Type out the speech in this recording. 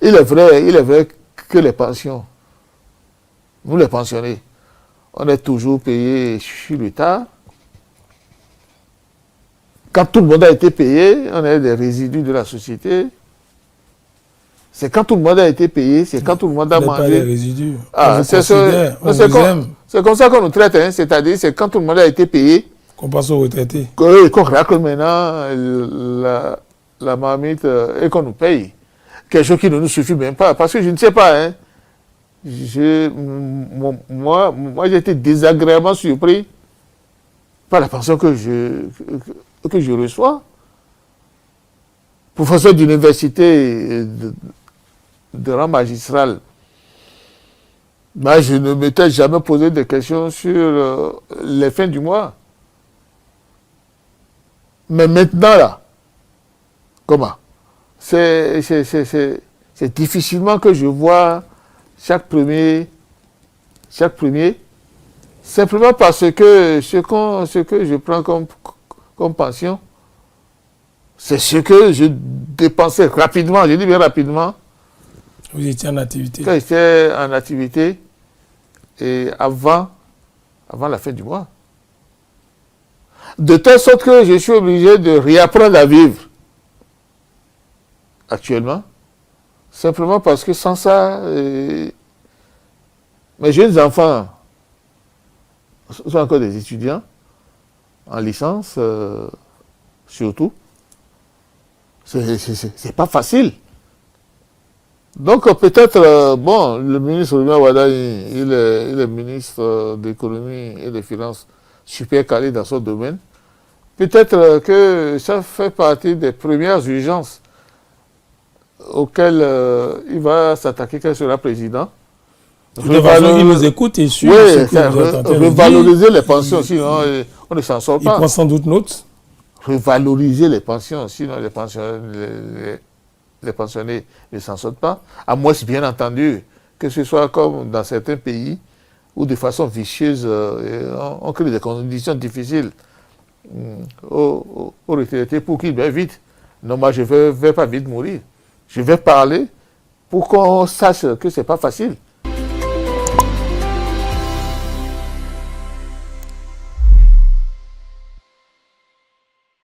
il est vrai que les pensions, nous les pensionnés, on est toujours payés sur le tard. Quand tout le monde a été payé, on est des résidus de la société. C'est quand tout le monde a été payé, c'est quand tout le monde a mangé. Pas les résidus. Ah, c'est comme ça qu'on nous traite, hein, c'est-à-dire c'est quand tout le monde a été payé. Qu'on passe aux retraités. Qu'on racle maintenant la marmite et qu'on nous paye. Quelque chose qui ne nous suffit même pas. Parce que je ne sais pas, hein. Moi, j'ai été désagréablement surpris par la pension que je reçois. Professeur d'université de rang magistral. Moi, je ne m'étais jamais posé de questions sur les fins du mois. Mais maintenant, là, comment? C'est difficilement que je vois chaque premier, simplement parce que ce que je prends comme pension, c'est ce que je dépensais rapidement, je dis bien rapidement. Vous étiez en activité. Quand j'étais en activité, et avant la fin du mois. De telle sorte que je suis obligé de réapprendre à vivre actuellement, simplement parce que sans ça, mes jeunes enfants sont encore des étudiants, en licence surtout. C'est pas facile. Donc peut-être, bon, le ministre Oumia Wada, il est ministre d'économie et des finances super calé dans son domaine. Peut-être que ça fait partie des premières urgences auxquelles il va s'attaquer quand il sera président. De toute façon, il nous écoute et suit ce que vous êtes en train de dire. Revaloriser les pensions, sinon on ne s'en sort pas. Il prend sans doute note. Revaloriser les pensions, sinon les pensionnés ne s'en sortent pas. À moins, bien entendu, que ce soit comme dans certains pays où de façon vicieuse, on crée des conditions difficiles aux retraités pour qu'ils meurent vite. Non, moi, je ne vais pas vite mourir. Je vais parler pour qu'on sache que ce n'est pas facile.